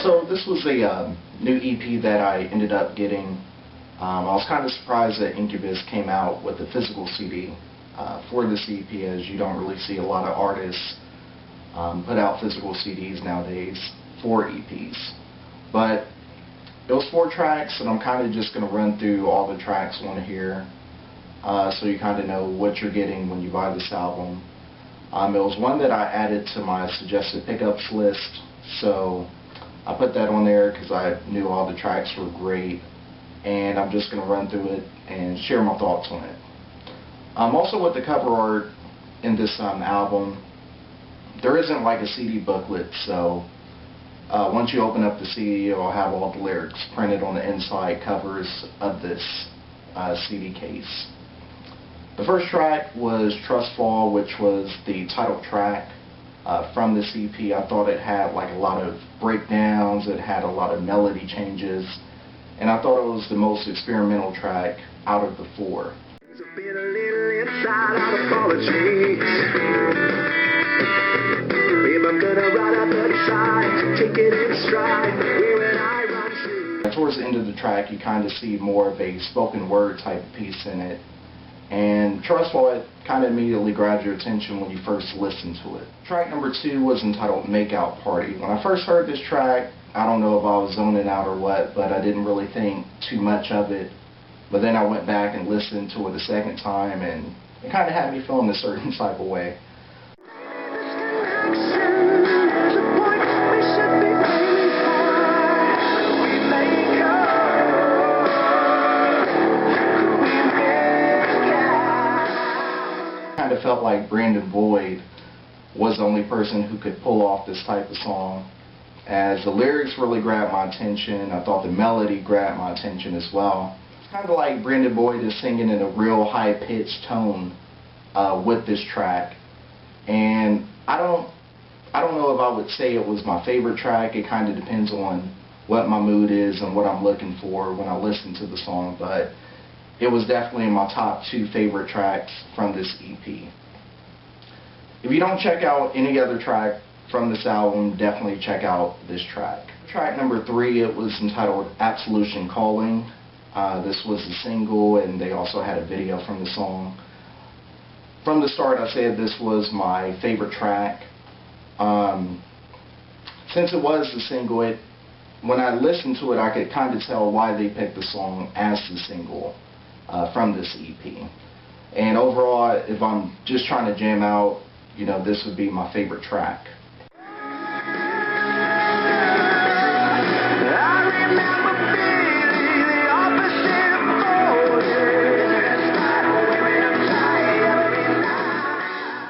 So this was a new EP that I ended up getting. I was kind of surprised that Incubus came out with a physical CD for this EP, as you don't really see a lot of artists put out physical CDs nowadays for EPs. But it was 4 tracks, and I'm kind of just going to run through all the tracks on here so you kind of know what you're getting when you buy this album. It was one that I added to my suggested pickups list, so I put that on there because I knew all the tracks were great, and I'm just going to run through it and share my thoughts on it. Also, with the cover art in this album, there isn't like a CD booklet, so once you open up the CD, it'll have all the lyrics printed on the inside covers of this CD case. The first track was Trust Fall, which was the title track from this EP. I thought it had like a lot of breakdowns, it had a lot of melody changes, and I thought it was the most experimental track out of the 4. Towards the end of the track, you kind of see more of a spoken word type of piece in it. And Trust Fall, it kind of immediately grabs your attention when you first listen to it. Track number 2 was entitled Makeout Party. When I first heard this track, I don't know if I was zoning out or what, but I didn't really think too much of it. But then I went back and listened to it a second time, and it kind of had me feeling a certain type of way. Kind of felt like Brandon Boyd was the only person who could pull off this type of song, as the lyrics really grabbed my attention. I thought the melody grabbed my attention as well. It's kind of like Brandon Boyd is singing in a real high-pitched tone with this track, and I don't know if I would say it was my favorite track. It kind of depends on what my mood is and what I'm looking for when I listen to the song, but it was definitely in my top 2 favorite tracks from this EP. If you don't check out any other track from this album, definitely check out this track. Track number 3, it was entitled Absolution Calling. This was a single, and they also had a video from the song. From the start, I said this was my favorite track. Since it was the single, when I listened to it, I could kind of tell why they picked the song as the single from this EP. And overall, if I'm just trying to jam out, you know, this would be my favorite track.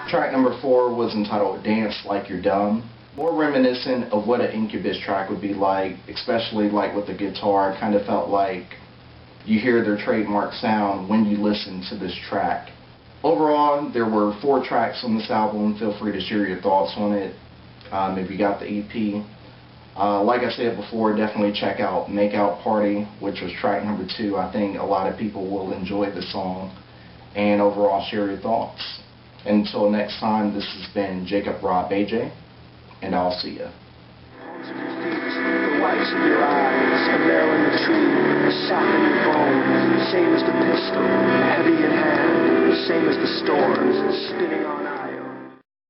Track number 4 was entitled Dance Like You're Dumb. More reminiscent of what an Incubus track would be like, especially like with the guitar. It kind of felt like you hear their trademark sound when you listen to this track. Overall, there were 4 tracks on this album. Feel free to share your thoughts on it if you got the EP. Like I said before, definitely check out Makeout Party, which was track number 2. I think a lot of people will enjoy the song. And overall, share your thoughts. Until next time, this has been Jacob Rob AJ, and I'll see ya. The whites of your eyes, a nail in the tree, a sock in the bone, same as the pistol, heavy in hand, same as the storms, spinning on out.